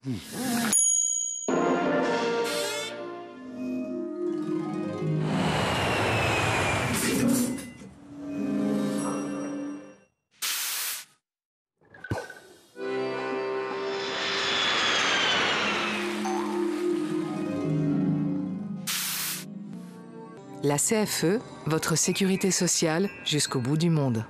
La CFE, votre sécurité sociale jusqu'au bout du monde.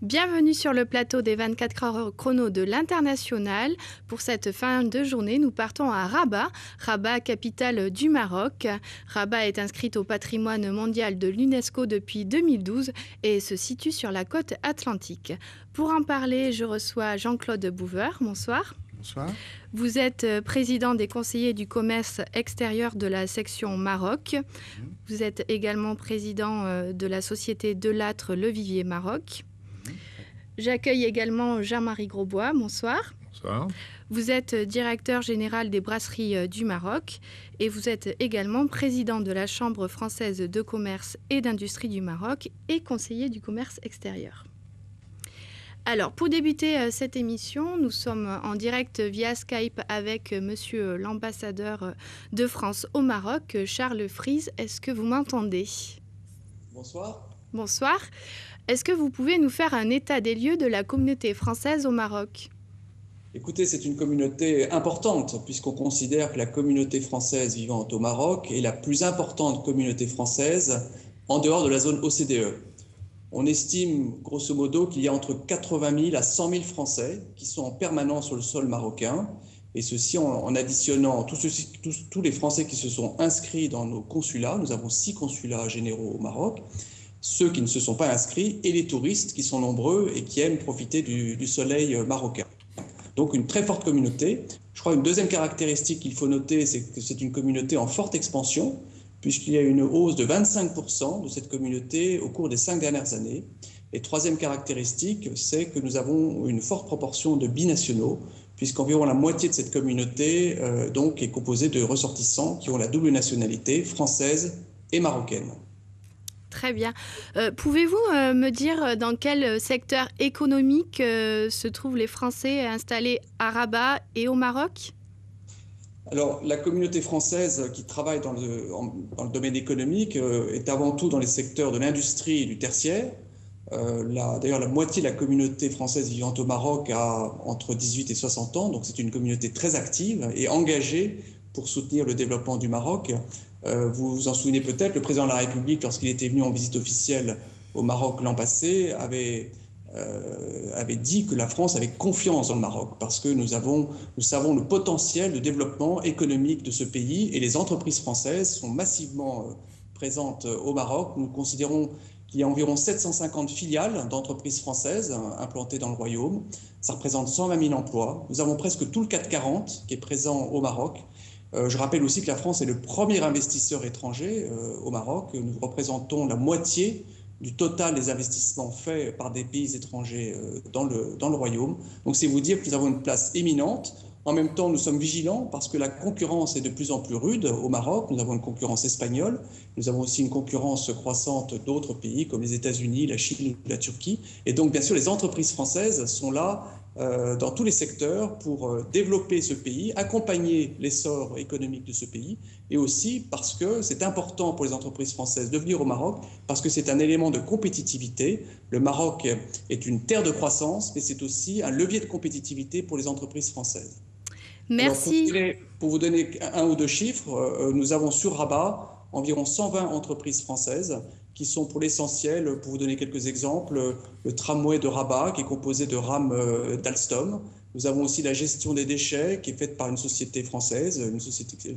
Bienvenue sur le plateau des 24 heures chrono de l'International. Pour cette fin de journée, nous partons à Rabat. Rabat, capitale du Maroc. Rabat est inscrite au patrimoine mondial de l'UNESCO depuis 2012 et se situe sur la côte atlantique. Pour en parler, je reçois Jean-Claude Bouver. Bonsoir. Bonsoir. Vous êtes président des conseillers du commerce extérieur de la section Maroc. Vous êtes également président de la société Delattre Le Vivier Maroc. J'accueille également Jean-Marie Grosbois. Bonsoir. Bonsoir. Vous êtes directeur général des brasseries du Maroc et vous êtes également président de la Chambre française de commerce et d'industrie du Maroc et conseiller du commerce extérieur. Alors, pour débuter cette émission, nous sommes en direct via Skype avec monsieur l'ambassadeur de France au Maroc, Charles Fries. Est-ce que vous m'entendez ? Bonsoir. Bonsoir. Est-ce que vous pouvez nous faire un état des lieux de la communauté française au Maroc ? Écoutez, c'est une communauté importante puisqu'on considère que la communauté française vivant au Maroc est la plus importante communauté française en dehors de la zone OCDE. On estime grosso modo qu'il y a entre 80 000 à 100 000 Français qui sont en permanence sur le sol marocain, et ceci en additionnant tous les Français qui se sont inscrits dans nos consulats. Nous avons 6 consulats généraux au Maroc, ceux qui ne se sont pas inscrits et les touristes qui sont nombreux et qui aiment profiter du soleil marocain. Donc une très forte communauté. Je crois une deuxième caractéristique qu'il faut noter, c'est que c'est une communauté en forte expansion, puisqu'il y a une hausse de 25% de cette communauté au cours des 5 dernières années. Et troisième caractéristique, c'est que nous avons une forte proportion de binationaux, puisqu'environ la moitié de cette communauté donc est composée de ressortissants qui ont la double nationalité française et marocaine. Très bien. Pouvez-vous me dire dans quel secteur économique se trouvent les Français installés à Rabat et au Maroc ? Alors, la communauté française qui travaille dans le domaine économique est avant tout dans les secteurs de l'industrie et du tertiaire. D'ailleurs, la moitié de la communauté française vivant au Maroc a entre 18 et 60 ans, donc c'est une communauté très active et engagée pour soutenir le développement du Maroc. Vous vous en souvenez peut-être, le président de la République, lorsqu'il était venu en visite officielle au Maroc l'an passé, avait dit que la France avait confiance dans le Maroc parce que nous savons le potentiel de développement économique de ce pays et les entreprises françaises sont massivement présentes au Maroc. Nous considérons qu'il y a environ 750 filiales d'entreprises françaises implantées dans le royaume. Ça représente 120 000 emplois. Nous avons presque tout le CAC 40 qui est présent au Maroc. Je rappelle aussi que la France est le premier investisseur étranger au Maroc. Nous représentons la moitié du total des investissements faits par des pays étrangers dans le royaume. Donc c'est vous dire que nous avons une place éminente En même temps, nous sommes vigilants parce que la concurrence est de plus en plus rude au Maroc. Nous avons une concurrence espagnole. Nous avons aussi une concurrence croissante d'autres pays comme les États-Unis, la Chine ou la Turquie. Et donc, bien sûr, les entreprises françaises sont là dans tous les secteurs pour développer ce pays, accompagner l'essor économique de ce pays, et aussi parce que c'est important pour les entreprises françaises de venir au Maroc, parce que c'est un élément de compétitivité. Le Maroc est une terre de croissance, mais c'est aussi un levier de compétitivité pour les entreprises françaises. Merci. Alors, pour vous donner un ou deux chiffres, nous avons sur Rabat environ 120 entreprises françaises qui sont pour l'essentiel, pour vous donner quelques exemples, le tramway de Rabat qui est composé de rames d'Alstom. Nous avons aussi la gestion des déchets qui est faite par une société française,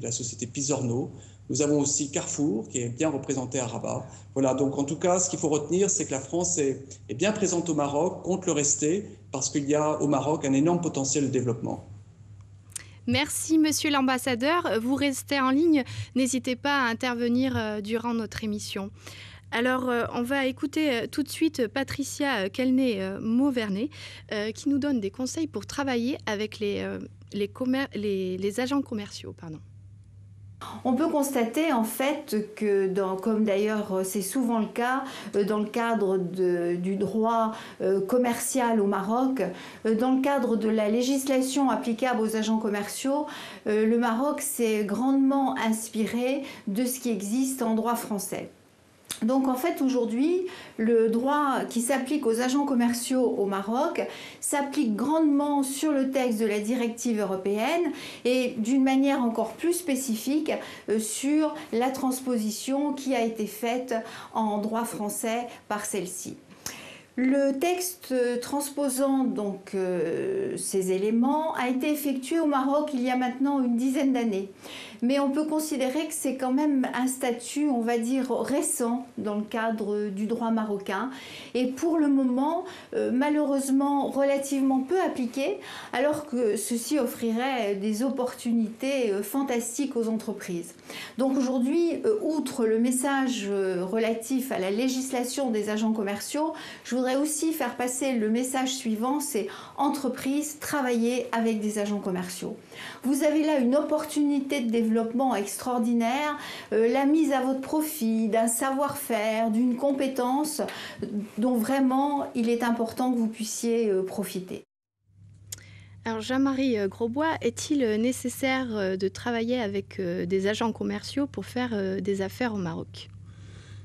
la société Pisorno. Nous avons aussi Carrefour qui est bien représenté à Rabat. Voilà, donc en tout cas, ce qu'il faut retenir, c'est que la France est bien présente au Maroc, compte le rester, parce qu'il y a au Maroc un énorme potentiel de développement. Merci, monsieur l'ambassadeur. Vous restez en ligne. N'hésitez pas à intervenir durant notre émission. Alors, on va écouter tout de suite Patricia Kelnay-Mauvernet qui nous donne des conseils pour travailler avec les agents commerciaux. On peut constater en fait que, comme d'ailleurs c'est souvent le cas dans le cadre du droit commercial au Maroc, dans le cadre de la législation applicable aux agents commerciaux, le Maroc s'est grandement inspiré de ce qui existe en droit français. Donc en fait aujourd'hui, le droit qui s'applique aux agents commerciaux au Maroc s'applique grandement sur le texte de la directive européenne et d'une manière encore plus spécifique sur la transposition qui a été faite en droit français par celle-ci. Le texte transposant donc ces éléments a été effectué au Maroc il y a maintenant une dizaine d'années. Mais on peut considérer que c'est quand même un statut, on va dire, récent dans le cadre du droit marocain et pour le moment, malheureusement, relativement peu appliqué, alors que ceci offrirait des opportunités fantastiques aux entreprises. Donc aujourd'hui, outre le message relatif à la législation des agents commerciaux, je voudrais aussi faire passer le message suivant, c'est entreprise, travailler avec des agents commerciaux. Vous avez là une opportunité de développement extraordinaire, la mise à votre profit d'un savoir-faire, d'une compétence dont vraiment il est important que vous puissiez profiter. Alors Jean-Marie Grosbois, est-il nécessaire de travailler avec des agents commerciaux pour faire des affaires au Maroc ?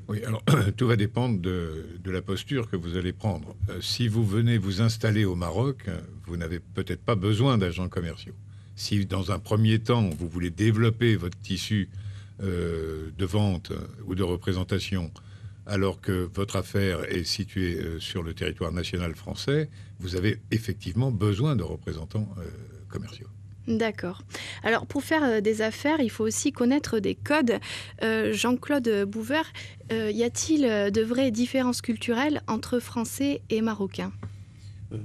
Oui, alors tout va dépendre de la posture que vous allez prendre. Si vous venez vous installer au Maroc, vous n'avez peut-être pas besoin d'agents commerciaux. Si dans un premier temps, vous voulez développer votre tissu de vente ou de représentation, alors que votre affaire est située sur le territoire national français, vous avez effectivement besoin de représentants commerciaux. D'accord. Alors, pour faire des affaires, il faut aussi connaître des codes. Jean-Claude Bouver, y a-t-il de vraies différences culturelles entre Français et Marocains ?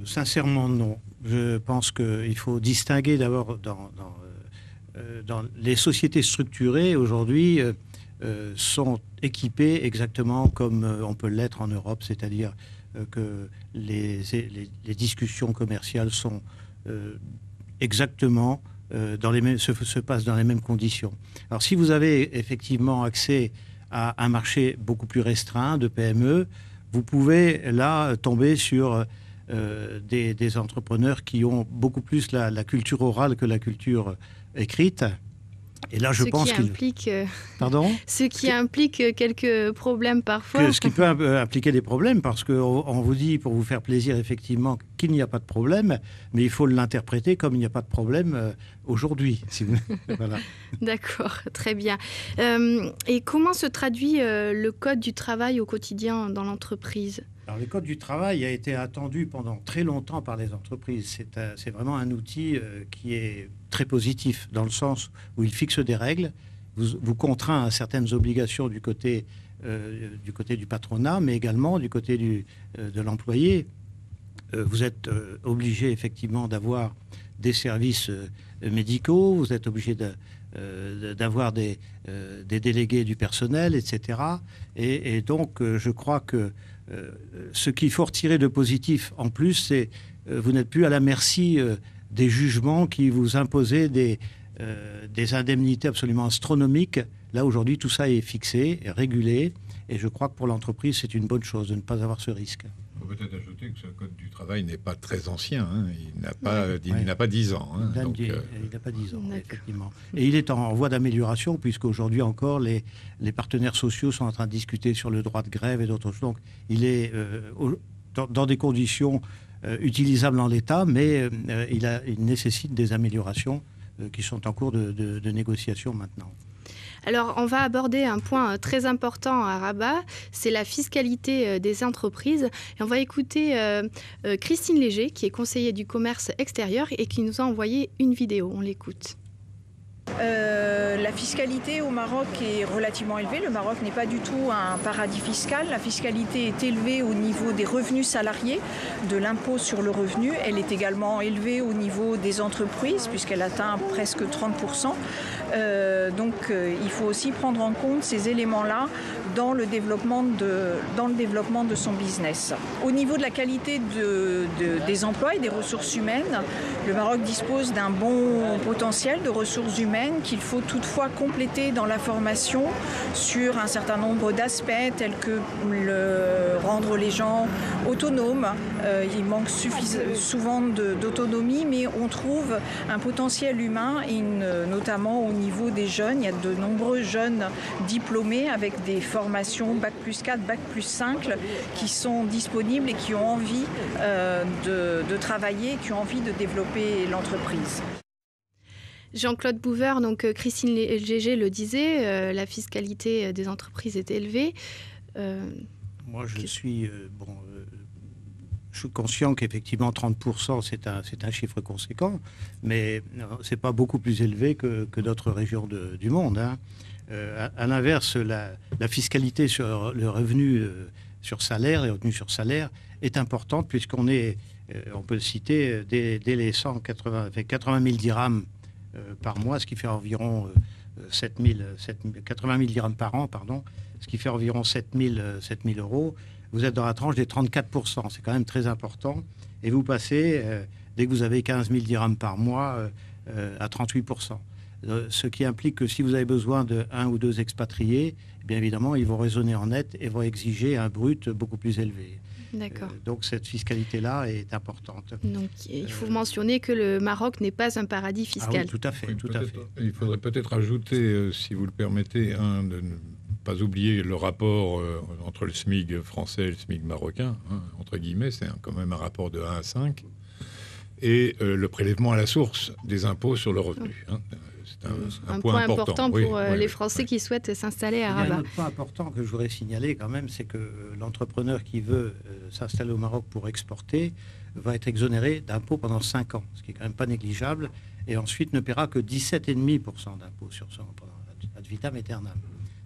Sincèrement, non. Je pense qu'il faut distinguer d'abord dans les sociétés structurées aujourd'hui sont équipées exactement comme on peut l'être en Europe, c'est-à-dire que les discussions commerciales sont exactement se passent dans les mêmes conditions. Alors si vous avez effectivement accès à un marché beaucoup plus restreint de PME, vous pouvez là tomber sur des entrepreneurs qui ont beaucoup plus la culture orale que la culture écrite. Et là, je pense Pardon ? Ce qui implique quelques problèmes parfois. Ce qui peut impliquer des problèmes, parce qu'on vous dit, pour vous faire plaisir, effectivement, qu'il n'y a pas de problème, mais il faut l'interpréter comme il n'y a pas de problème aujourd'hui. Voilà. D'accord, très bien. Et comment se traduit le code du travail au quotidien dans l'entreprise ? Alors, le code du travail a été attendu pendant très longtemps par les entreprises. C'est vraiment un outil qui est très positif, dans le sens où il fixe des règles, vous contraint à certaines obligations du côté du patronat, mais également du côté de l'employé. Vous êtes obligé effectivement d'avoir des services médicaux, vous êtes obligé d'avoir des délégués du personnel, etc. Et donc, je crois que ce qu'il faut retirer de positif en plus, c'est vous n'êtes plus à la merci des jugements qui vous imposaient des indemnités absolument astronomiques. Là, aujourd'hui, tout ça est fixé, est régulé, et je crois que pour l'entreprise, c'est une bonne chose de ne pas avoir ce risque. Il faut peut-être ajouter que ce code du travail n'est pas très ancien. Hein. Il n'a pas 10 ans. Hein. Il n'a pas 10 ans, effectivement. Et il est en voie d'amélioration, puisqu'aujourd'hui encore, les partenaires sociaux sont en train de discuter sur le droit de grève et d'autres choses. Donc, il est dans des conditions utilisables en l'état, mais il nécessite des améliorations qui sont en cours de négociation maintenant. Alors, on va aborder un point très important à Rabat, c'est la fiscalité des entreprises. Et on va écouter Christine Léger, qui est conseillère du commerce extérieur et qui nous a envoyé une vidéo. On l'écoute. La fiscalité au Maroc est relativement élevée. Le Maroc n'est pas du tout un paradis fiscal. La fiscalité est élevée au niveau des revenus salariés, de l'impôt sur le revenu. Elle est également élevée au niveau des entreprises, puisqu'elle atteint presque 30%. Il faut aussi prendre en compte ces éléments-là dans le développement de son business. Au niveau de la qualité des emplois et des ressources humaines, le Maroc dispose d'un bon potentiel de ressources humaines qu'il faut toutefois compléter dans la formation sur un certain nombre d'aspects tels que rendre les gens autonomes. Il manque souvent d'autonomie, mais on trouve un potentiel humain, et notamment au niveau des jeunes. Il y a de nombreux jeunes diplômés avec des formations Bac plus 4, Bac plus 5 qui sont disponibles et qui ont envie de travailler, qui ont envie de développer l'entreprise. Jean-Claude Bouver, donc Christine Léger le disait, la fiscalité des entreprises est élevée. Moi, je suis conscient qu'effectivement 30%, c'est un chiffre conséquent, mais ce n'est pas beaucoup plus élevé que d'autres régions du monde. Hein. À l'inverse, la fiscalité sur le revenu sur salaire, les revenus sur salaire, est importante, puisqu'on on peut le citer, dès les 80 000 dirhams par mois, ce qui fait environ 80 000 dirhams par an, pardon, ce qui fait environ 7 000 euros. Vous êtes dans la tranche des 34%. C'est quand même très important. Et vous passez, dès que vous avez 15 000 dirhams par mois, à 38%. Ce qui implique que si vous avez besoin de 1 ou 2 expatriés, bien évidemment, ils vont raisonner en net et vont exiger un brut beaucoup plus élevé. D'accord. Donc cette fiscalité-là est importante. Donc il faut mentionner que le Maroc n'est pas un paradis fiscal. Ah oui, tout à fait. Oui, tout à fait. Il faudrait peut-être ajouter, si vous le permettez, de ne pas oublier le rapport entre le SMIC français et le SMIC marocain, hein, entre guillemets, c'est quand même un rapport de 1 à 5, et le prélèvement à la source des impôts sur le revenu. Hein. C'est un point important pour les Français qui souhaitent s'installer à Rabat. Il y a un autre point important que je voudrais signaler quand même, c'est que l'entrepreneur qui veut s'installer au Maroc pour exporter va être exonéré d'impôts pendant 5 ans, ce qui est quand même pas négligeable, et ensuite ne paiera que 17,5% d'impôts sur son ad vitam aeternam.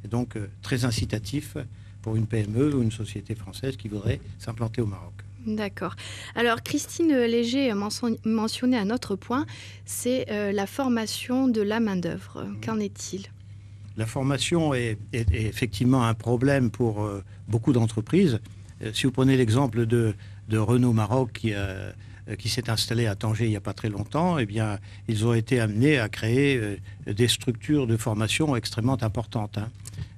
Et donc très incitatif pour une PME ou une société française qui voudrait s'implanter au Maroc. D'accord. Alors, Christine Léger mentionnait un autre point, c'est la formation de la main-d'œuvre. Qu'en est-il ? La formation est effectivement un problème pour beaucoup d'entreprises. Si vous prenez l'exemple de Renault Maroc qui s'est installé à Tanger il n'y a pas très longtemps, eh bien, ils ont été amenés à créer des structures de formation extrêmement importantes. Hein.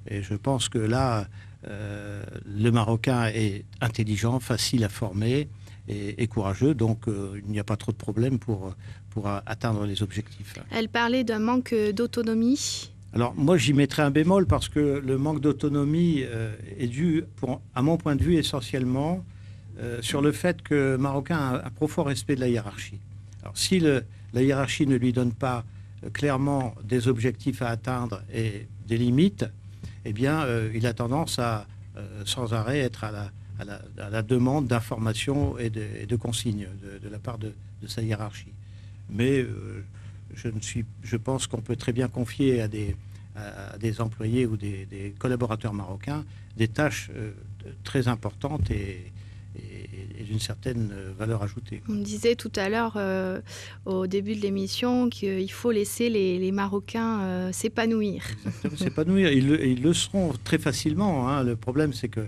Et je pense que là, le Marocain est intelligent, facile à former et courageux, donc il n'y a pas trop de problèmes pour atteindre les objectifs. Elle parlait d'un manque d'autonomie. Alors moi j'y mettrais un bémol parce que le manque d'autonomie est dû, à mon point de vue, essentiellement sur le fait que le Marocain a un profond respect de la hiérarchie. Alors si la hiérarchie ne lui donne pas clairement des objectifs à atteindre et des limites, eh bien, il a tendance à, sans arrêt, être à la demande d'informations et de consignes de la part de sa hiérarchie. Mais je pense qu'on peut très bien confier à des employés ou des collaborateurs marocains des tâches très importantes et d'une certaine valeur ajoutée. On disait tout à l'heure, au début de l'émission, qu'il faut laisser les Marocains s'épanouir. Exactement, s'épanouir. Ils le seront très facilement. Hein. Le problème, c'est que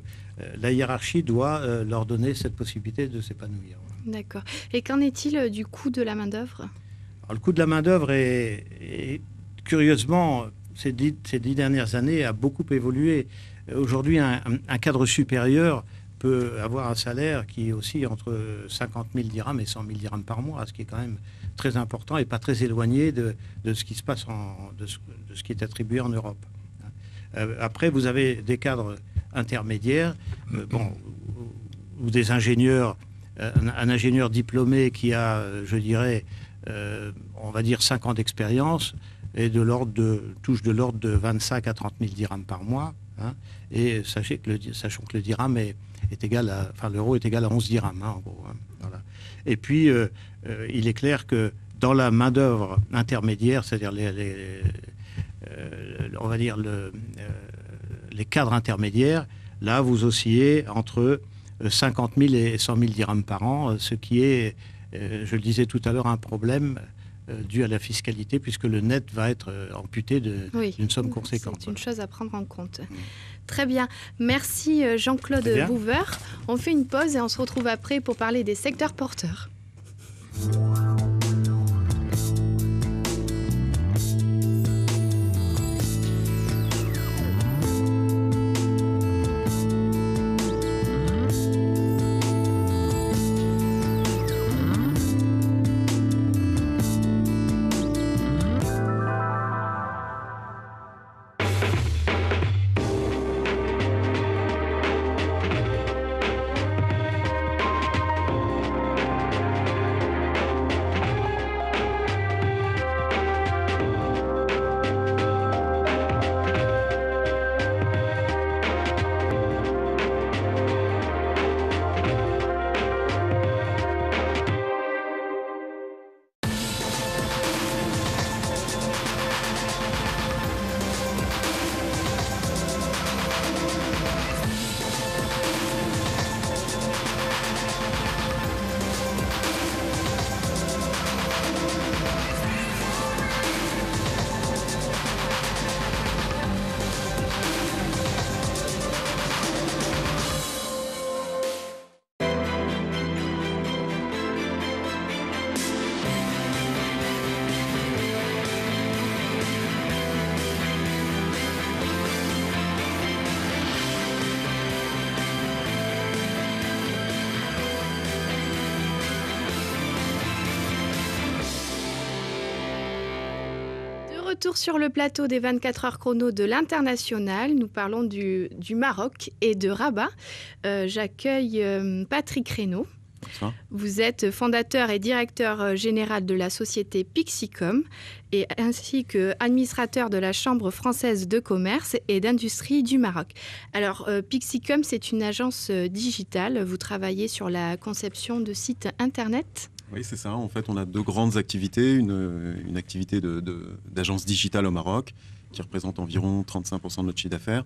la hiérarchie doit leur donner cette possibilité de s'épanouir. D'accord. Et qu'en est-il du coût de la main-d'œuvre? Le coût de la main-d'œuvre est curieusement, ces dix dernières années, a beaucoup évolué. Aujourd'hui, un cadre supérieur peut avoir un salaire qui est aussi entre 50 000 dirhams et 100 000 dirhams par mois, ce qui est quand même très important et pas très éloigné de ce qui se passe, de ce qui est attribué en Europe. Après, vous avez des cadres intermédiaires, ou des ingénieurs, un ingénieur diplômé qui a, je dirais, on va dire 5 ans d'expérience et touche de l'ordre de 25 à 30 000 dirhams par mois. Hein, et sachant que le dirham est égal à, enfin l'euro est égal à 11 dirhams, hein, en gros. Hein, voilà. Et puis, il est clair que dans la main-d'œuvre intermédiaire, c'est-à-dire on va dire les cadres intermédiaires, là, vous oscillez entre 50 000 et 100 000 dirhams par an, ce qui est, je le disais tout à l'heure, un problème dû à la fiscalité, puisque le net va être amputé d'une somme conséquente. C'est une chose à prendre en compte. Très bien. Merci Jean-Claude Bouver. On fait une pause et on se retrouve après pour parler des secteurs porteurs. Retour sur le plateau des 24 heures chrono de l'International. Nous parlons du Maroc et de Rabat. J'accueille Patrick Reynaud. Bonsoir. Vous êtes fondateur et directeur général de la société Pixicom et ainsi que administrateur de la Chambre française de commerce et d'industrie du Maroc. Alors, Pixicom, c'est une agence digitale. Vous travaillez sur la conception de sites Internet ? Oui, c'est ça. En fait, on a deux grandes activités. Une activité d'agence digitale au Maroc, qui représente environ 35% de notre chiffre d'affaires.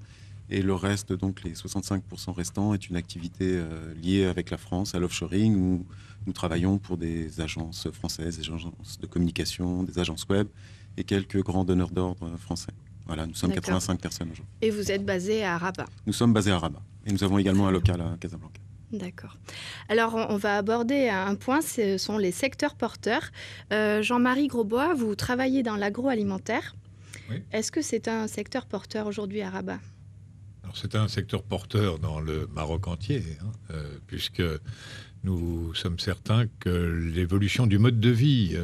Et le reste, donc les 65% restants, est une activité liée avec la France, à l'offshoring, où nous travaillons pour des agences françaises, des agences de communication, des agences web et quelques grands donneurs d'ordre français. Voilà, nous sommes 85 personnes aujourd'hui. Et vous êtes basé à Rabat ? Nous sommes basés à Rabat. Et nous avons également un local à Casablanca. D'accord. Alors, on va aborder un point, ce sont les secteurs porteurs. Jean-Marie Grosbois, vous travaillez dans l'agroalimentaire. Oui. Est-ce que c'est un secteur porteur aujourd'hui à Rabat ? Alors, c'est un secteur porteur dans le Maroc entier, puisque nous sommes certains que l'évolution du mode de vie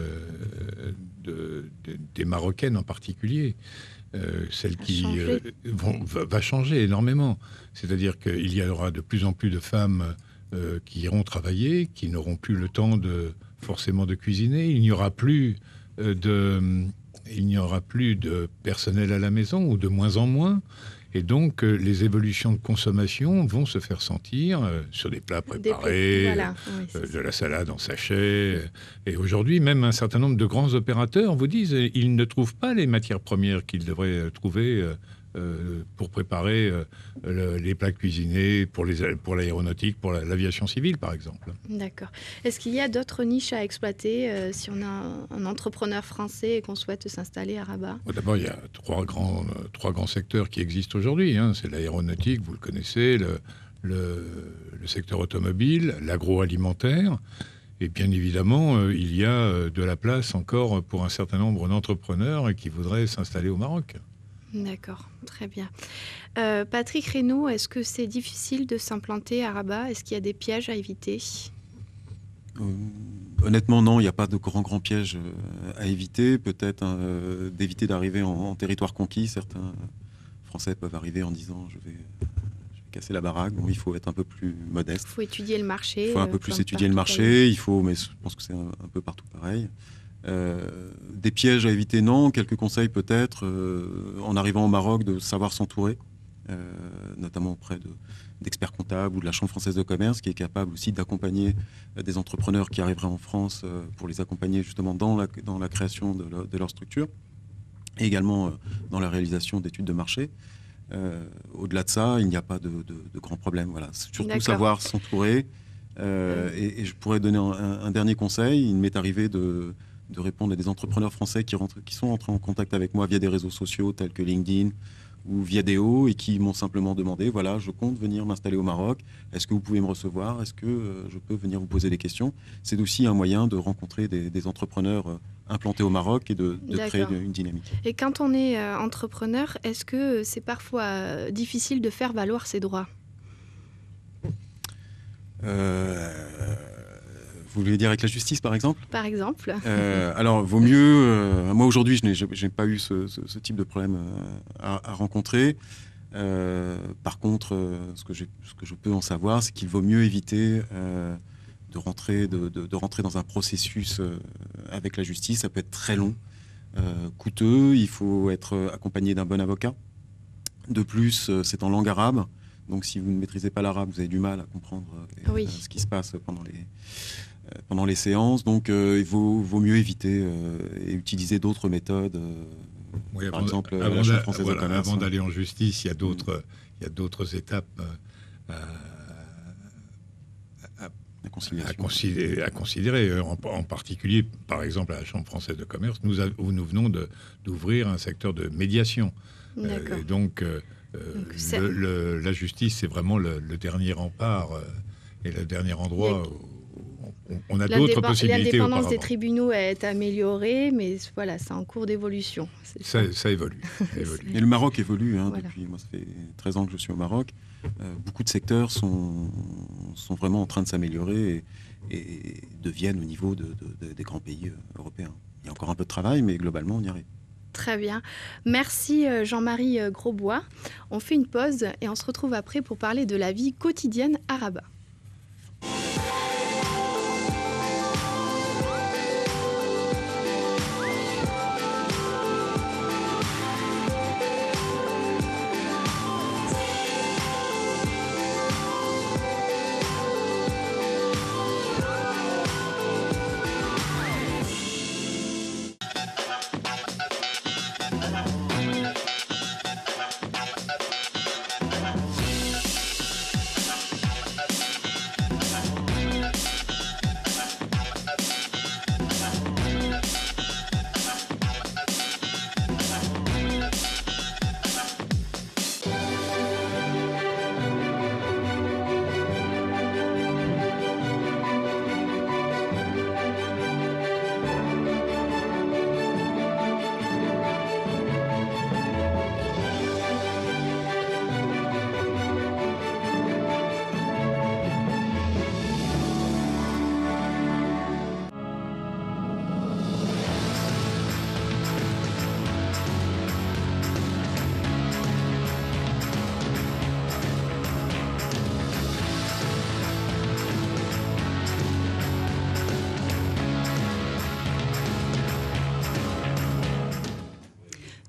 des Marocaines en particulier, celle qui va changer énormément. C'est-à-dire qu'il y aura de plus en plus de femmes qui iront travailler, qui n'auront plus le temps forcément de cuisiner. Il n'y aura plus de personnel à la maison, ou de moins en moins. Et donc, les évolutions de consommation vont se faire sentir sur des plats préparés, de la salade en sachet. Et aujourd'hui, même un certain nombre de grands opérateurs vous disent qu'ils ne trouvent pas les matières premières qu'ils devraient trouver pour préparer les plats cuisinés pour l'aéronautique, pour l'aviation civile, par exemple. D'accord. Est-ce qu'il y a d'autres niches à exploiter si on a un entrepreneur français et qu'on souhaite s'installer à Rabat ? D'abord, il y a trois grands secteurs qui existent aujourd'hui. C'est l'aéronautique, vous le connaissez, le secteur automobile, l'agroalimentaire. Et bien évidemment, il y a de la place encore pour un certain nombre d'entrepreneurs qui voudraient s'installer au Maroc. D'accord, très bien. Patrick Reynaud, est-ce que c'est difficile de s'implanter à Rabat? Est-ce qu'il y a des pièges à éviter? Honnêtement, non, il n'y a pas de grands pièges à éviter. Peut-être d'éviter d'arriver en territoire conquis. Certains Français peuvent arriver en disant je vais casser la baraque. Bon, il faut être un peu plus modeste. Il faut étudier le marché. Il faut un peu plus étudier le marché. Mais je pense que c'est un peu partout pareil. Des pièges à éviter, non. Quelques conseils peut-être. En arrivant au Maroc, de savoir s'entourer, notamment auprès d'experts comptables ou de la Chambre française de commerce, qui est capable aussi d'accompagner des entrepreneurs qui arriveraient en France pour les accompagner justement dans la création de leur structure, et également dans la réalisation d'études de marché. Au-delà de ça, il n'y a pas de grands problèmes. Voilà. Surtout savoir s'entourer. Et je pourrais donner un dernier conseil. Il m'est arrivé de répondre à des entrepreneurs français qui sont entrés en contact avec moi via des réseaux sociaux tels que LinkedIn ou Viadeo, et qui m'ont simplement demandé, voilà, je compte venir m'installer au Maroc, est-ce que vous pouvez me recevoir, est-ce que je peux venir vous poser des questions? C'est aussi un moyen de rencontrer des entrepreneurs implantés au Maroc et de créer une dynamique. Et quand on est entrepreneur, est-ce que c'est parfois difficile de faire valoir ses droits? Vous voulez dire avec la justice, par exemple? Par exemple. Alors, vaut mieux... moi, aujourd'hui, je n'ai pas eu ce type de problème à rencontrer. Par contre, ce que je peux en savoir, c'est qu'il vaut mieux éviter de rentrer dans un processus avec la justice. Ça peut être très long, coûteux. Il faut être accompagné d'un bon avocat. De plus, c'est en langue arabe. Donc, si vous ne maîtrisez pas l'arabe, vous avez du mal à comprendre ce qui se passe pendant les séances. Donc, il vaut mieux éviter et utiliser d'autres méthodes. Par exemple, la Chambre française de commerce. Avant d'aller en justice, il y a d'autres étapes à considérer. En particulier, par exemple, à la Chambre française de commerce, nous venons d'ouvrir un secteur de médiation. Donc, la justice, c'est vraiment le dernier rempart et le dernier endroit où on a d'autres possibilités. L'indépendance des tribunaux est améliorée, mais voilà, c'est en cours d'évolution. Ça évolue. Et le Maroc évolue. Depuis, moi, ça fait 13 ans que je suis au Maroc. Beaucoup de secteurs sont vraiment en train de s'améliorer et deviennent au niveau des grands pays européens. Il y a encore un peu de travail, mais globalement, on y arrive. Très bien. Merci Jean-Marie Grosbois. On fait une pause et on se retrouve après pour parler de la vie quotidienne à Rabat.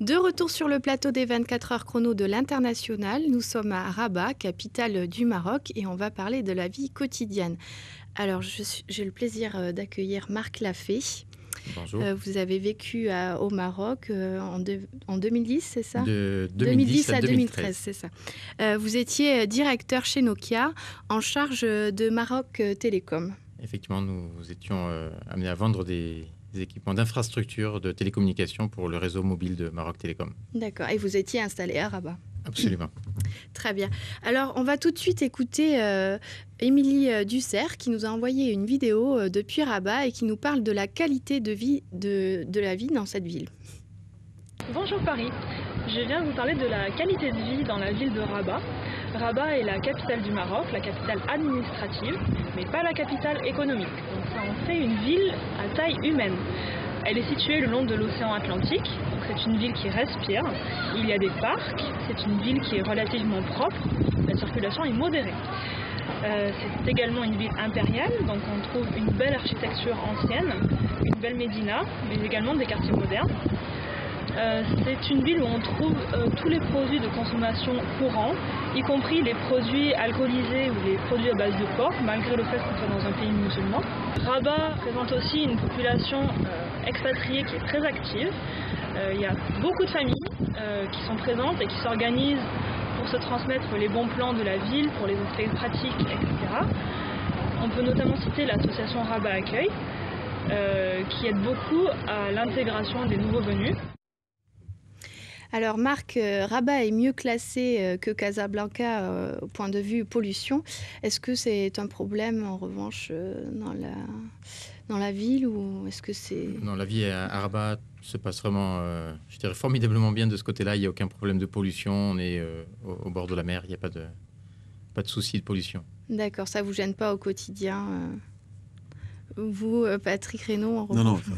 De retour sur le plateau des 24 heures chrono de l'International, nous sommes à Rabat, capitale du Maroc, et on va parler de la vie quotidienne. Alors, j'ai le plaisir d'accueillir Marc Lafay. Bonjour. Vous avez vécu au Maroc en 2010, c'est ça? De 2010 à 2013, c'est ça. Vous étiez directeur chez Nokia, en charge de Maroc Télécom. Effectivement, nous étions amenés à vendre des équipements d'infrastructure de télécommunications pour le réseau mobile de Maroc Télécom. D'accord. Et vous étiez installé à Rabat? Absolument. Très bien. Alors, on va tout de suite écouter Émilie Dussert qui nous a envoyé une vidéo depuis Rabat et qui nous parle de la qualité de vie de la vie dans cette ville. Bonjour Paris, je viens vous parler de la qualité de vie dans la ville de Rabat. Rabat est la capitale du Maroc, la capitale administrative, mais pas la capitale économique. Donc ça en fait une ville à taille humaine. Elle est située le long de l'océan Atlantique, donc c'est une ville qui respire. Il y a des parcs, c'est une ville qui est relativement propre, la circulation est modérée. C'est également une ville impériale, donc on trouve une belle architecture ancienne, une belle médina, mais également des quartiers modernes. C'est une ville où on trouve tous les produits de consommation courants, y compris les produits alcoolisés ou les produits à base de porc, malgré le fait qu'on soit dans un pays musulman. Rabat présente aussi une population expatriée qui est très active. Il y a beaucoup de familles qui sont présentes et qui s'organisent pour se transmettre les bons plans de la ville, pour les aspects pratiques, etc. On peut notamment citer l'association Rabat Accueil, qui aide beaucoup à l'intégration des nouveaux venus. Alors Marc, Rabat est mieux classé que Casablanca au point de vue pollution. Est-ce que c'est un problème en revanche dans la ville ou est-ce que c'est... Non, la vie à Rabat se passe vraiment, je dirais, formidablement bien de ce côté-là. Il n'y a aucun problème de pollution. On est au bord de la mer. Il n'y a pas de souci de pollution. D'accord, ça ne vous gêne pas au quotidien Vous, Patrick Reynaud, en revanche... Non,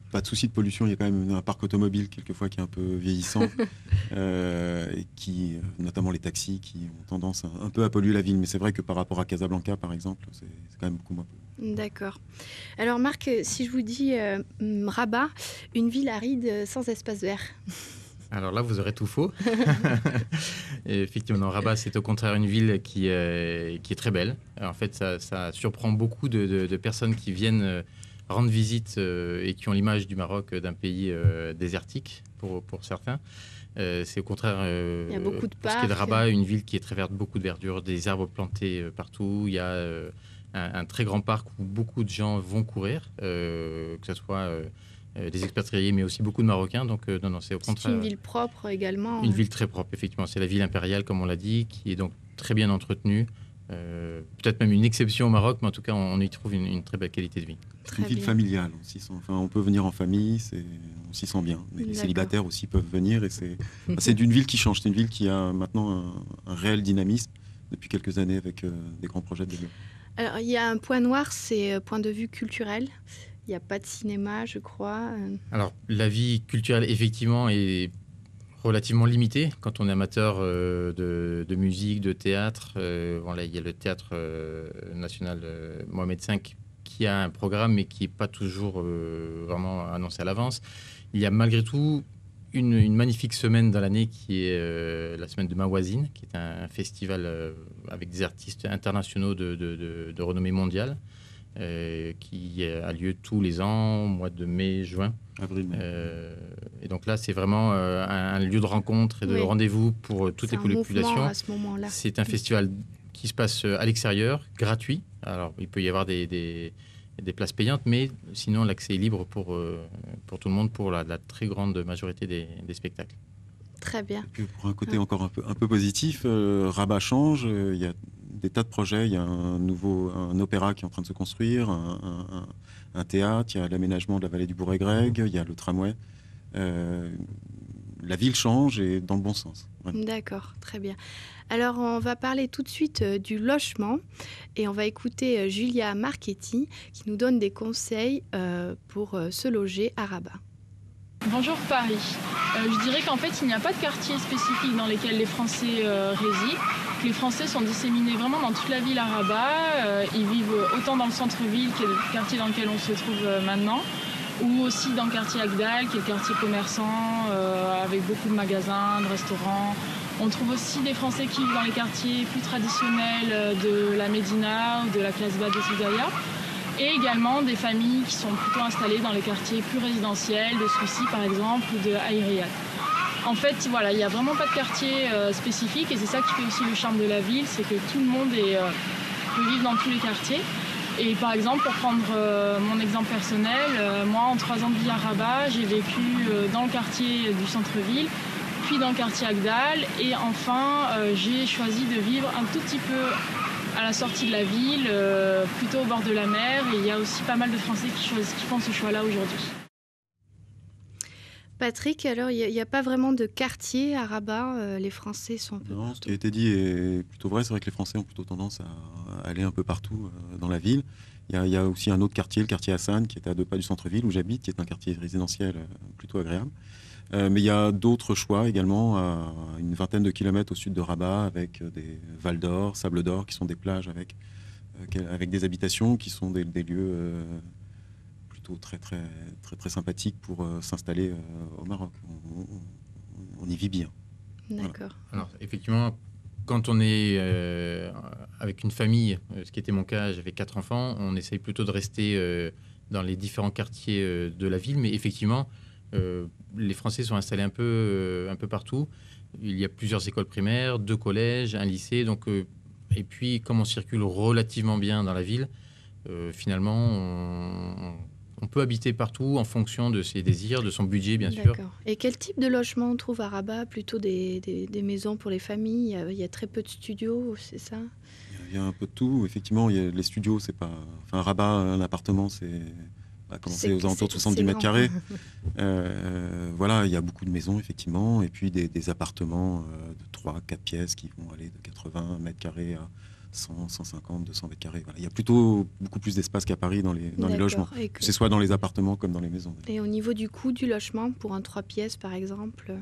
pas de souci de pollution. Il y a quand même un parc automobile quelquefois qui est un peu vieillissant, et qui, notamment les taxis, qui ont tendance un peu à polluer la ville. Mais c'est vrai que par rapport à Casablanca, par exemple, c'est quand même beaucoup moins. D'accord. Alors Marc, si je vous dis Rabat, une ville aride sans espace vert. Alors là, vous aurez tout faux. Et effectivement, Rabat, c'est au contraire une ville qui est très belle. En fait, ça surprend beaucoup de personnes qui viennent rendre visite et qui ont l'image du Maroc d'un pays désertique pour certains. C'est au contraire, il y a beaucoup de pour ce qui est de Rabat, une ville qui est très verte, beaucoup de verdure, des arbres plantés partout. Il y a un très grand parc où beaucoup de gens vont courir, que ce soit des expatriés, mais aussi beaucoup de Marocains. Donc non, c'est au contraire... C'est une ville propre également. Une ville très propre, effectivement. C'est la ville impériale, comme on l'a dit, qui est donc très bien entretenue. Peut-être même une exception au Maroc, mais en tout cas, on y trouve une très belle qualité de vie. Une ville familiale. On peut venir en famille, on s'y sent bien. Mais les célibataires aussi peuvent venir. Et c'est une ville qui change. C'est une ville qui a maintenant un réel dynamisme depuis quelques années avec des grands projets de développement. Alors, il y a un point noir, c'est point de vue culturel. Il n'y a pas de cinéma, je crois. Alors, la vie culturelle, effectivement, est relativement limitée. Quand on est amateur de musique, de théâtre, voilà, il y a le Théâtre national Mohamed V qui a un programme, mais qui n'est pas toujours vraiment annoncé à l'avance. Il y a malgré tout une magnifique semaine dans l'année qui est la semaine de Mawazine, qui est un festival avec des artistes internationaux de renommée mondiale, qui a lieu tous les ans, au mois de mai, juin. Avril, mai. Et donc là, c'est vraiment un lieu de rencontre et de rendez-vous pour toutes les populations. À ce moment-là. C'est un festival qui se passe à l'extérieur, gratuit. Alors, il peut y avoir des places payantes, mais sinon, l'accès est libre pour tout le monde, pour la très grande majorité des spectacles. Très bien. Et puis, pour un côté encore un peu positif, Rabat change. Il y a des tas de projets. Il y a un opéra qui est en train de se construire, un théâtre, il y a l'aménagement de la vallée du Bourg-et-Greg, il y a le tramway. La ville change et dans le bon sens. Ouais. D'accord, très bien. Alors, on va parler tout de suite du logement et on va écouter Julia Marchetti qui nous donne des conseils pour se loger à Rabat. Bonjour Paris. Je dirais qu'en fait, il n'y a pas de quartier spécifique dans lesquels les Français résident. Les Français sont disséminés vraiment dans toute la ville à Rabat. Ils vivent autant dans le centre-ville, qui est le quartier dans lequel on se trouve maintenant, ou aussi dans le quartier Agdal, qui est le quartier commerçant, avec beaucoup de magasins, de restaurants. On trouve aussi des Français qui vivent dans les quartiers plus traditionnels de la Médina ou de la Casbah de Soudaïa. Et également des familles qui sont plutôt installées dans les quartiers plus résidentiels, de Soucy par exemple, ou de Aïriyat. En fait, voilà, il n'y a vraiment pas de quartier spécifique et c'est ça qui fait aussi le charme de la ville, c'est que tout le monde peut vivre dans tous les quartiers. Et par exemple, pour prendre mon exemple personnel, moi en 3 ans de vie à Rabat, j'ai vécu dans le quartier du centre-ville, puis dans le quartier Agdal, et enfin j'ai choisi de vivre un tout petit peu à la sortie de la ville, plutôt au bord de la mer. Et il y a aussi pas mal de Français qui font ce choix-là aujourd'hui. Patrick, alors il n'y a pas vraiment de quartier à Rabat, les Français sont un peu Non, partout. ce qui a été dit est plutôt vrai. C'est vrai que les Français ont plutôt tendance à aller un peu partout dans la ville. Il y a aussi un autre quartier, le quartier Hassan, qui est à 2 pas du centre-ville où j'habite, qui est un quartier résidentiel plutôt agréable. Mais il y a d'autres choix également à une vingtaine de kilomètres au sud de Rabat, avec des Val d'Or, Sable d'Or, qui sont des plages avec des habitations, qui sont des lieux plutôt très sympathiques pour s'installer au Maroc. On y vit bien. D'accord. Voilà. Alors, effectivement, quand on est avec une famille, ce qui était mon cas, j'avais 4 enfants, on essaye plutôt de rester dans les différents quartiers de la ville. Mais effectivement, les Français sont installés un peu partout. Il y a plusieurs écoles primaires, 2 collèges, un lycée. Donc, et puis, comme on circule relativement bien dans la ville, finalement, on peut habiter partout en fonction de ses désirs, de son budget, bien sûr. D'accord. Et quel type de logement on trouve à Rabat? Plutôt des maisons pour les familles? Il y a très peu de studios, c'est ça? Il y a un peu de tout. Effectivement, il y a les studios, c'est pas... Enfin, Rabat, un appartement, c'est aux alentours de 70 mètres carrés. Voilà, il y a beaucoup de maisons, effectivement, et puis des appartements de 3-4 pièces qui vont aller de 80 mètres carrés à 100, 150, 200 mètres carrés. Voilà. Il y a plutôt beaucoup plus d'espace qu'à Paris dans les logements, que ce soit dans les appartements comme dans les maisons. Et au niveau du coût du logement, pour un 3 pièces, par exemple?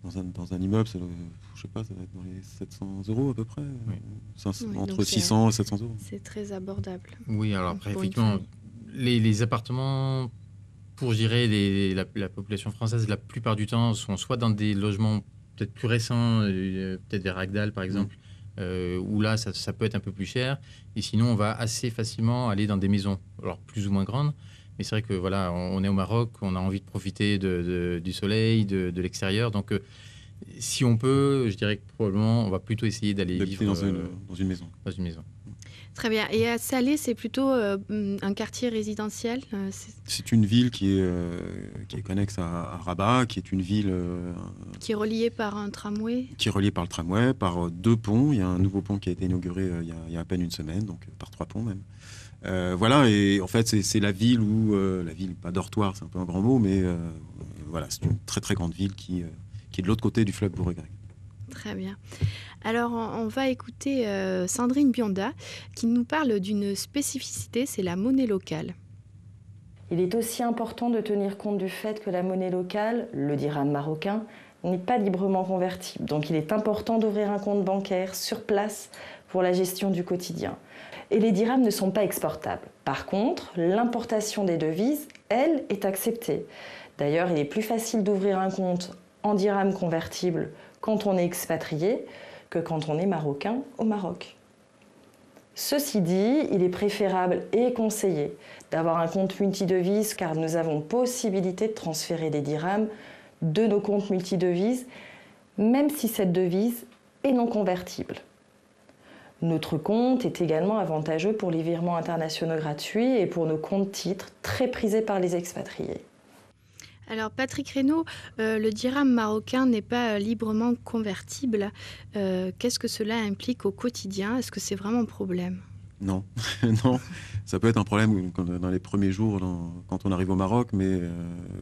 Dans un immeuble, je sais pas, ça va être dans les 700 € à peu près. Oui. Entre 600 et 700 €. C'est très abordable. Oui, alors après, effectivement, les appartements, pour gérer la population française, la plupart du temps, sont soit dans des logements peut-être plus récents, peut-être vers Agdal, par exemple, où là, ça peut être un peu plus cher. Et sinon, on va assez facilement aller dans des maisons, alors plus ou moins grandes. Mais c'est vrai que voilà, on est au Maroc, on a envie de profiter du soleil, de l'extérieur. Donc, si on peut, je dirais que probablement, on va plutôt essayer d'aller vivre dans une maison. Dans une maison. Très bien. Et à Salé, c'est plutôt un quartier résidentiel? C'est une ville qui est connexe à Rabat, qui est une ville... qui est reliée par un tramway? Qui est reliée par le tramway, par 2 ponts. Il y a un nouveau pont qui a été inauguré il y a à peine une semaine, donc par 3 ponts même. Voilà, et en fait, c'est la ville où... la ville, pas dortoir, c'est un peu un grand mot, mais voilà, c'est une très grande ville qui est de l'autre côté du fleuve Bouregreg. Très bien. Alors, on va écouter Sandrine Bionda qui nous parle d'une spécificité, c'est la monnaie locale. Il est aussi important de tenir compte du fait que la monnaie locale, le dirham marocain, n'est pas librement convertible. Donc il est important d'ouvrir un compte bancaire sur place pour la gestion du quotidien. Et les dirhams ne sont pas exportables. Par contre, l'importation des devises, elle, est acceptée. D'ailleurs, il est plus facile d'ouvrir un compte en dirhams convertibles quand on est expatrié que quand on est marocain au Maroc. Ceci dit, il est préférable et conseillé d'avoir un compte multidevises car nous avons possibilité de transférer des dirhams de nos comptes multidevises, même si cette devise est non convertible. Notre compte est également avantageux pour les virements internationaux gratuits et pour nos comptes titres très prisés par les expatriés. Alors Patrick Reynaud, le dirham marocain n'est pas librement convertible. Qu'est-ce que cela implique au quotidien? Est-ce que c'est vraiment un problème? Non, non. Ça peut être un problème dans les premiers jours quand on arrive au Maroc, mais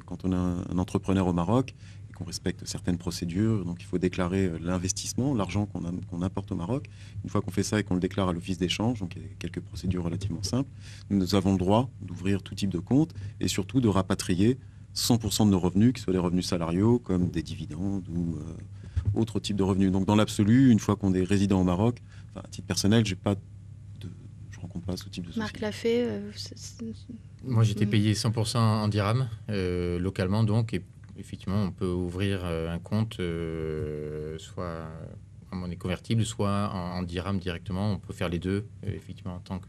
quand on est un entrepreneur au Maroc et qu'on respecte certaines procédures, donc il faut déclarer l'investissement, l'argent qu'on apporte au Maroc. Une fois qu'on fait ça et qu'on le déclare à l'office d'échange, donc il y a quelques procédures relativement simples, nous avons le droit d'ouvrir tout type de compte et surtout de rapatrier 100% de nos revenus, que ce soit des revenus salariaux, comme des dividendes ou autres types de revenus. Donc dans l'absolu, une fois qu'on est résident au Maroc, à titre personnel, je rencontre pas ce type de soucis. Marc Lafay Moi, j'étais payé 100% en dirhams, localement donc, et effectivement, on peut ouvrir un compte soit en monnaie convertible, soit en dirhams directement. On peut faire les deux, effectivement, en tant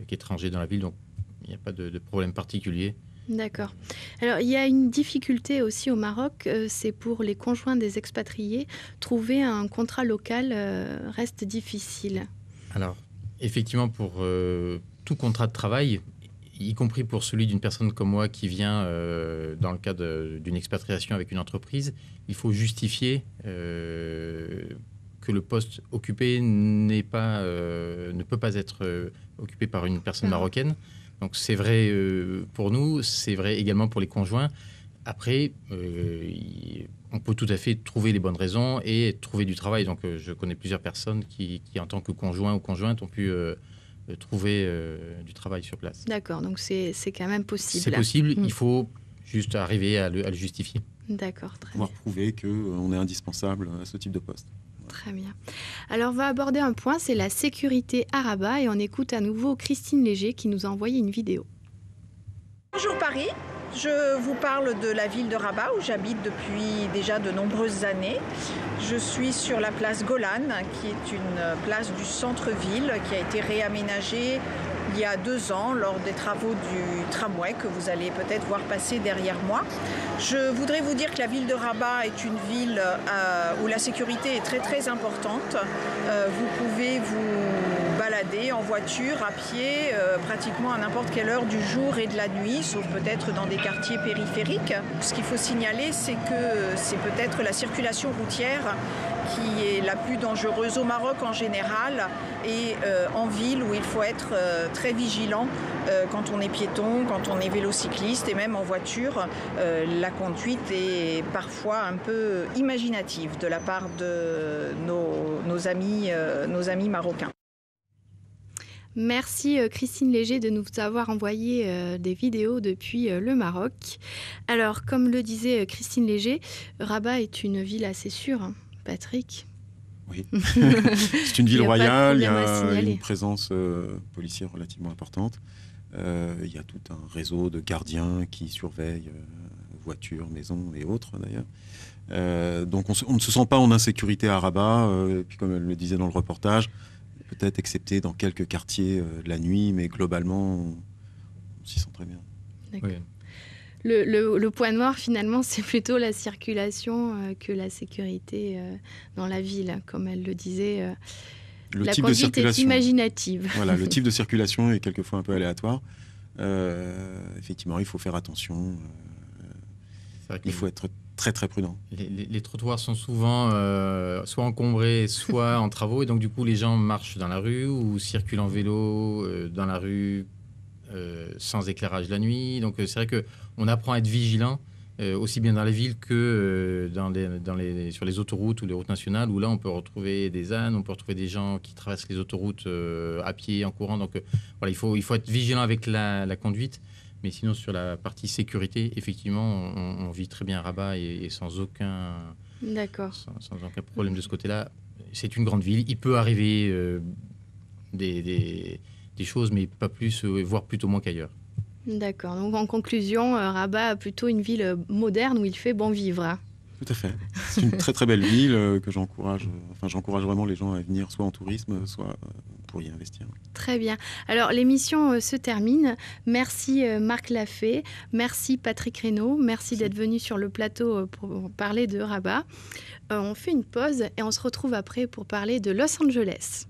qu'étranger dans la ville, donc il n'y a pas de problème particulier. D'accord. Alors, il y a une difficulté aussi au Maroc, c'est pour les conjoints des expatriés. Trouver un contrat local reste difficile. Alors, effectivement, pour tout contrat de travail, y compris pour celui d'une personne comme moi qui vient dans le cadre d'une expatriation avec une entreprise, il faut justifier que le poste occupé ne peut pas être occupé par une personne marocaine. Donc c'est vrai pour nous, c'est vrai également pour les conjoints. Après, on peut tout à fait trouver les bonnes raisons et trouver du travail. Donc je connais plusieurs personnes qui en tant que conjoint ou conjointe, ont pu trouver du travail sur place. D'accord, donc c'est quand même possible. C'est possible, il faut juste arriver à le justifier. D'accord, très pouvoir bien. prouver qu'on est indispensable à ce type de poste. Très bien. Alors, on va aborder un point, c'est la sécurité à Rabat. Et on écoute à nouveau Christine Léger qui nous a envoyé une vidéo. Bonjour Paris, je vous parle de la ville de Rabat où j'habite depuis déjà de nombreuses années. Je suis sur la place Golan, qui est une place du centre-ville qui a été réaménagée il y a 2 ans lors des travaux du tramway que vous allez peut-être voir passer derrière moi. Je voudrais vous dire que la ville de Rabat est une ville où la sécurité est très très importante. Vous pouvez vous balader en voiture, à pied, pratiquement à n'importe quelle heure du jour et de la nuit, sauf peut-être dans des quartiers périphériques. Ce qu'il faut signaler, c'est que c'est peut-être la circulation routière qui est la plus dangereuse au Maroc en général et en ville où il faut être très vigilant quand on est piéton, quand on est vélocycliste et même en voiture. La conduite est parfois un peu imaginative de la part de nos amis marocains. Merci Christine Léger de nous avoir envoyé des vidéos depuis le Maroc. Alors, comme le disait Christine Léger, Rabat est une ville assez sûre, hein, Patrick. Oui, c'est une ville royale, il y a une présence policière relativement importante. Il y a tout un réseau de gardiens qui surveillent voitures, maisons et autres d'ailleurs. Donc on ne se sent pas en insécurité à Rabat, et puis comme elle le disait dans le reportage, peut-être excepté dans quelques quartiers de la nuit, mais globalement, on s'y sent très bien. D'accord. Oui. Le point noir, finalement, c'est plutôt la circulation que la sécurité dans la ville, comme elle le disait. La conduite est imaginative. Voilà, le type de circulation est quelquefois un peu aléatoire. Effectivement, il faut faire attention. Il faut être très très prudent. Les trottoirs sont souvent soit encombrés, soit en travaux, et donc du coup les gens marchent dans la rue ou circulent en vélo dans la rue sans éclairage la nuit. Donc c'est vrai qu'on apprend à être vigilant aussi bien dans les villes que sur les autoroutes ou les routes nationales, où là on peut retrouver des ânes, on peut retrouver des gens qui traversent les autoroutes à pied, en courant. Donc voilà, il faut être vigilant avec la conduite. Mais sinon, sur la partie sécurité, effectivement, on vit très bien à Rabat et sans aucun problème de ce côté-là. C'est une grande ville. Il peut arriver des choses, mais pas plus, voire plutôt moins qu'ailleurs. D'accord. Donc, en conclusion, Rabat a plutôt une ville moderne où il fait bon vivre. Hein. Tout à fait. C'est une très très belle ville que j'encourage. Enfin, j'encourage vraiment les gens à venir, soit en tourisme, soit pour y investir. Très bien. Alors, l'émission se termine. Merci Marc Lafay, merci Patrick Reynaud, merci d'être venu sur le plateau pour parler de Rabat. On fait une pause et on se retrouve après pour parler de Los Angeles.